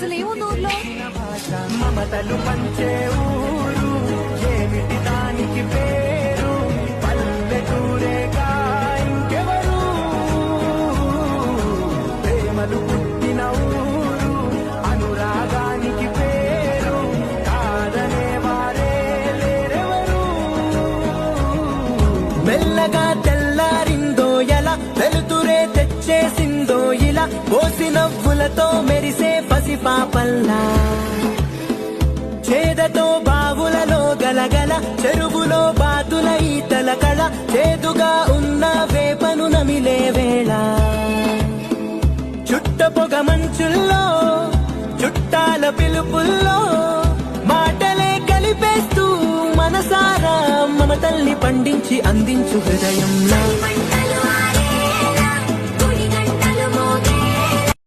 అసలు ఏముంది ఊర్లో? మమతలు పంచే ఊరు ఏమిటి దానికి పేరు పల్లెటూరేగా ఇంకెవరు ప్రేమలు పుట్టిన ఊరు అనురాగానికి పేరు కాదనే వారే లేరెవరు మెల్లగా తెల్లారిందో ఎలా వెలుతురే తెచ్చేసిందో ఇలా కోసి నవ్వులతో మెరిసే పసి పాపల్లా చేదతో బావులలో గలగల చెరువులో బాతుల ఈతల కళ చేదుగా ఉన్న వేపను నమిలే వేళ చుట్ట పొగ మంచుల్లో చుట్టాల పిలుపుల్లో మాటలే కలిపేస్తూ మనసారా మమతల్ని పండించి అందించు హృదయంలో